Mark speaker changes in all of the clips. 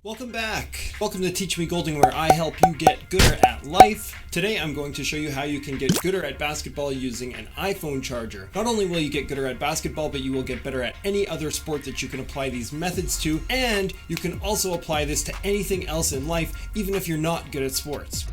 Speaker 1: Welcome back. Welcome to Teach Me Golding, where I help you get gooder at life. Today I'm going to show you how you can get gooder at basketball using an iPhone charger. Not only will you get gooder at basketball, but you will get better at any other sport that you can apply these methods to, and you can also apply this to anything else in life, even if you're not good at sports.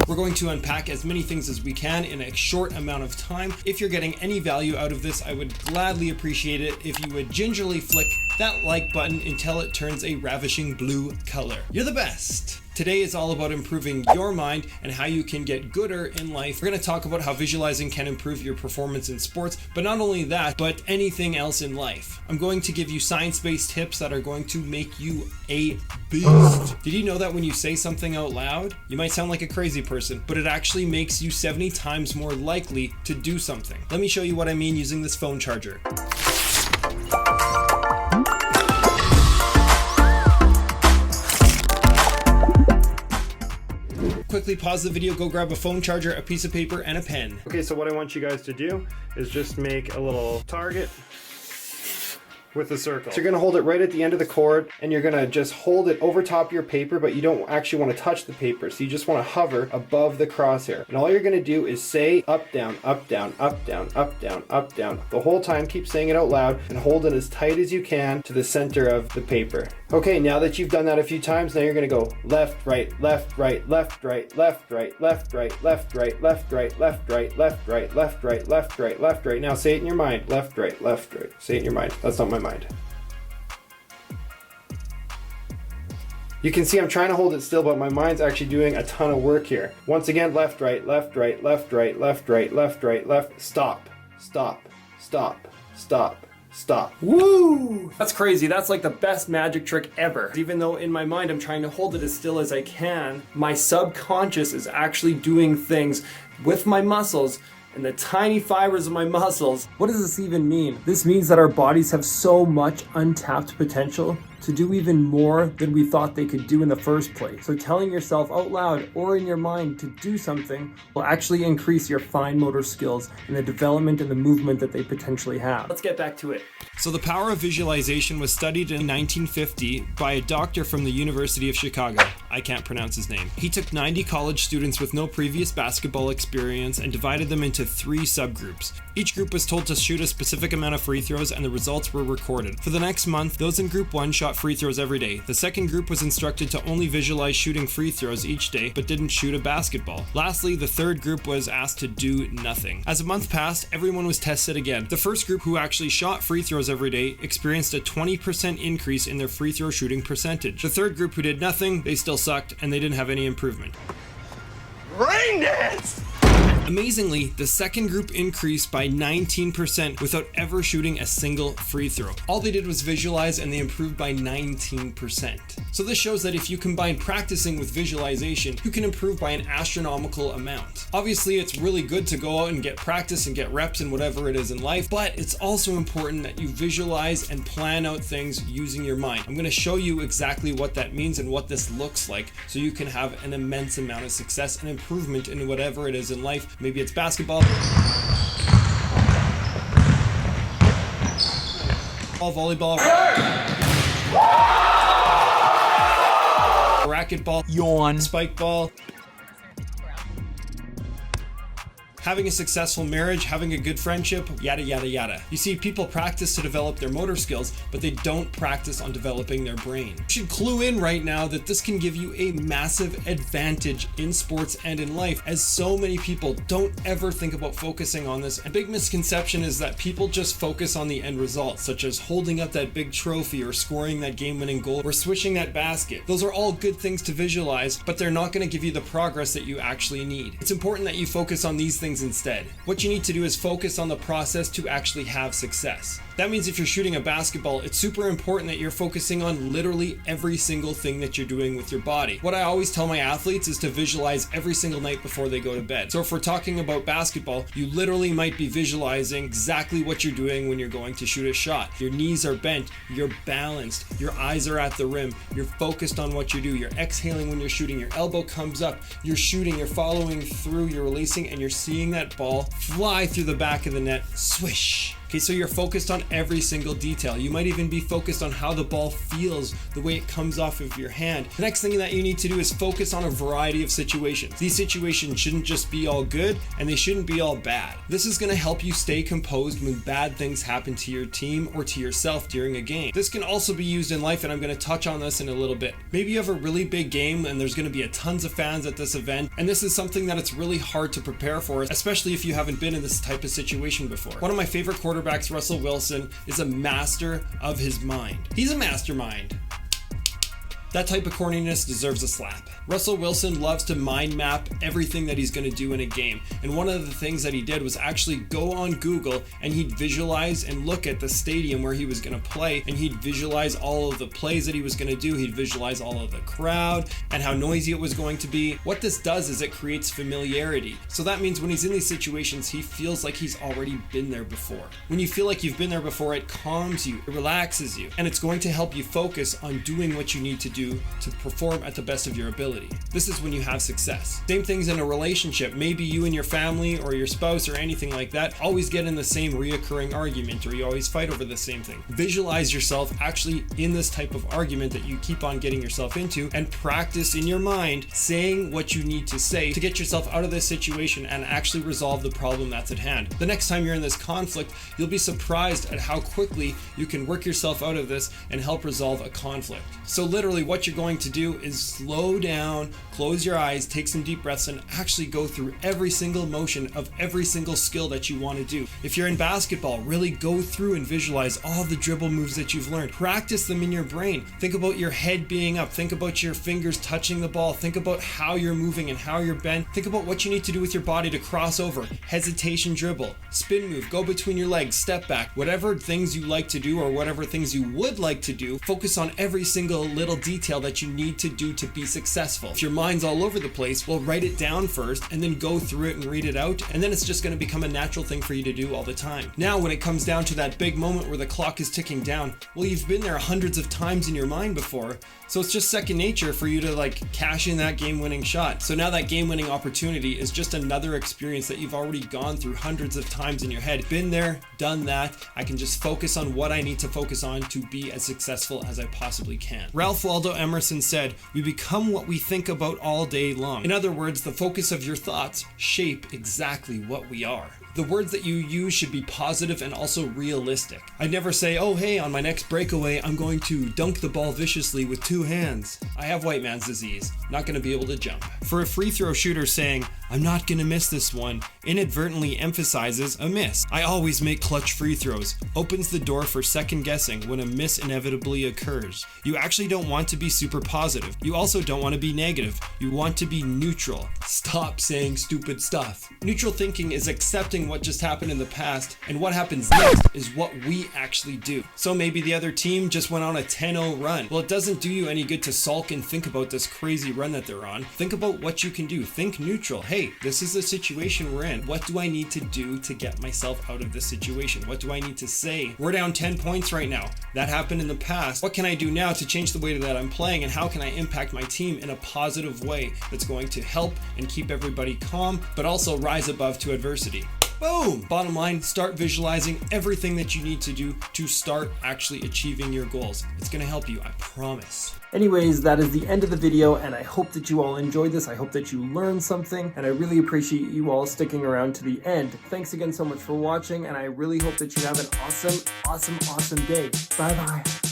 Speaker 1: We're going to unpack as many things as we can in a short amount of time. If you're getting any value out of this, I would gladly appreciate it if you would gingerly flick that like button until it turns a ravishing blue color. You're the best! Today is all about improving your mind and how you can get gooder in life. We're going to talk about how visualizing can improve your performance in sports, but not only that, but anything else in life. I'm going to give you science-based tips that are going to make you a beast. Did you know that when you say something out loud, you might sound like a crazy person, but it actually makes you 70 times more likely to do something? Let me show you what I mean using this phone charger. Quickly pause the video, go grab a phone charger, a piece of paper, and a pen.
Speaker 2: Okay, so what I want you guys to do is just make a little target with a circle. So you're gonna hold it right at the end of the cord, and you're gonna just hold it over top your paper, but you don't actually wanna touch the paper, so you just wanna hover above the crosshair. And all you're gonna do is say up, down, up, down, up, down, up, down, up, down. The whole time, keep saying it out loud, and hold it as tight as you can to the center of the paper. Okay, now that you've done that a few times, now you're gonna go left, right, left, right, left, right, left, right, left, right, left, right, left, right, left, right, left, right, left, right, left, right, left, right. Now say it in your mind. Left, right, left, right. Say it in your mind. That's not my mind. You can see I'm trying to hold it still, but my mind's actually doing a ton of work here. Once again, left, right, left, right, left, right, left, right, left, right, left. Stop, stop, stop, stop. Stop. Woo! That's crazy. That's like the best magic trick ever. Even though in my mind I'm trying to hold it as still as I can, my subconscious is actually doing things with my muscles and the tiny fibers of my muscles. What does this even mean? This means that our bodies have so much untapped potential to do even more than we thought they could do in the first place. So telling yourself out loud or in your mind to do something will actually increase your fine motor skills and the development and the movement that they potentially have. Let's get back to it.
Speaker 1: So the power of visualization was studied in 1950 by a doctor from the University of Chicago. I can't pronounce his name. He took 90 college students with no previous basketball experience and divided them into 3 subgroups. Each group was told to shoot a specific amount of free throws, and the results were recorded. For the next month, those in group 1 shot free throws every day. The second group was instructed to only visualize shooting free throws each day, but didn't shoot a basketball. Lastly, the third group was asked to do nothing. As a month passed, everyone was tested again. The first group, who actually shot free throws every day, experienced a 20% increase in their free throw shooting percentage. The third group, who did nothing, they still sucked, and they didn't have any improvement.
Speaker 2: Rain dance!
Speaker 1: Amazingly, the second group increased by 19% without ever shooting a single free throw. All they did was visualize, and they improved by 19%. So this shows that if you combine practicing with visualization, you can improve by an astronomical amount. Obviously, it's really good to go out and get practice and get reps in whatever it is in life, but it's also important that you visualize and plan out things using your mind. I'm going to show you exactly what that means and what this looks like, so you can have an immense amount of success and improvement in whatever it is in life. Maybe it's basketball, volleyball, racquetball,
Speaker 3: yawn,
Speaker 1: spike ball, having a successful marriage, having a good friendship, yada yada yada. You see, people practice to develop their motor skills, but they don't practice on developing their brain. You should clue in right now that this can give you a massive advantage in sports and in life, as so many people don't ever think about focusing on this. A big misconception is that people just focus on the end result, such as holding up that big trophy or scoring that game-winning goal or swishing that basket. Those are all good things to visualize, but they're not going to give you the progress that you actually need. It's important that you focus on these things instead. What you need to do is focus on the process to actually have success. That means if you're shooting a basketball, it's super important that you're focusing on literally every single thing that you're doing with your body. What I always tell my athletes is to visualize every single night before they go to bed. So if we're talking about basketball, you literally might be visualizing exactly what you're doing when you're going to shoot a shot. Your knees are bent, you're balanced, your eyes are at the rim, you're focused on what you do, you're exhaling when you're shooting, your elbow comes up, you're shooting, you're following through, you're releasing, and you're seeing that ball fly through the back of the net, swish. Okay, so you're focused on every single detail. You might even be focused on how the ball feels, the way it comes off of your hand. The next thing that you need to do is focus on a variety of situations. These situations shouldn't just be all good, and they shouldn't be all bad. This is going to help you stay composed when bad things happen to your team or to yourself during a game. This can also be used in life, and I'm going to touch on this in a little bit. Maybe you have a really big game and there's going to be tons of fans at this event, and this is something that it's really hard to prepare for, especially if you haven't been in this type of situation before. One of my favorite quarterbacks, Russell Wilson, is a master of his mind. He's a mastermind. That type of corniness deserves a slap. Russell Wilson loves to mind map everything that he's going to do in a game. And one of the things that he did was actually go on Google and he'd visualize and look at the stadium where he was going to play, and he'd visualize all of the plays that he was going to do. He'd visualize all of the crowd and how noisy it was going to be. What this does is it creates familiarity. So that means when he's in these situations, he feels like he's already been there before. When you feel like you've been there before, it calms you, it relaxes you, and it's going to help you focus on doing what you need to do to perform at the best of your ability. This is when you have success. Same things in a relationship. Maybe you and your family or your spouse or anything like that always get in the same reoccurring argument, or you always fight over the same thing. Visualize yourself actually in this type of argument that you keep on getting yourself into, and practice in your mind saying what you need to say to get yourself out of this situation and actually resolve the problem that's at hand. The next time you're in this conflict, you'll be surprised at how quickly you can work yourself out of this and help resolve a conflict. So literally what you're going to do is slow down, close your eyes, take some deep breaths, and actually go through every single motion of every single skill that you want to do. If you're in basketball, really go through and visualize all the dribble moves that you've learned. Practice them in your brain. Think about your head being up. Think about your fingers touching the ball. Think about how you're moving and how you're bent. Think about what you need to do with your body to cross over, hesitation dribble, spin move, go between your legs, step back. Whatever things you like to do or whatever things you would like to do, focus on every single little detail that you need to do to be successful. If your mind's all over the place, well, write it down first and then go through it and read it out, and then it's just going to become a natural thing for you to do all the time. Now, when it comes down to that big moment where the clock is ticking down, well, you've been there hundreds of times in your mind before, so it's just second nature for you to cash in that game-winning shot. So now that game-winning opportunity is just another experience that you've already gone through hundreds of times in your head. Been there, done that. I can just focus on what I need to focus on to be as successful as I possibly can. Ralph Waldo Emerson said, "We become what we think about all day long." In other words, the focus of your thoughts shape exactly what we are. The words that you use should be positive and also realistic. I'd never say, "Oh, hey, on my next breakaway, I'm going to dunk the ball viciously with 2 hands. I have white man's disease, not going to be able to jump." For a free throw shooter, saying, "I'm not going to miss this one," inadvertently emphasizes a miss. "I always make clutch free throws," opens the door for second guessing when a miss inevitably occurs. You actually don't want to be super positive. You also don't want to be negative. You want to be neutral. Stop saying stupid stuff. Neutral thinking is accepting what just happened in the past, and what happens next is what we actually do. So maybe the other team just went on a 10-0 run. Well, it doesn't do you any good to sulk and think about this crazy run that they're on. Think about what you can do. Think neutral. Hey, this is the situation we're in. What do I need to do to get myself out of this situation? What do I need to say? We're down 10 points right now. That happened in the past. What can I do now to change the way that I'm playing, and how can I impact my team in a positive way that's going to help and keep everybody calm, but also rise above to adversity? Boom! Bottom line, start visualizing everything that you need to do to start actually achieving your goals. It's going to help you, I promise.
Speaker 3: Anyways, that is the end of the video, and I hope that you all enjoyed this. I hope that you learned something, and I really appreciate you all sticking around to the end. Thanks again so much for watching, and I really hope that you have an awesome day. Bye-bye.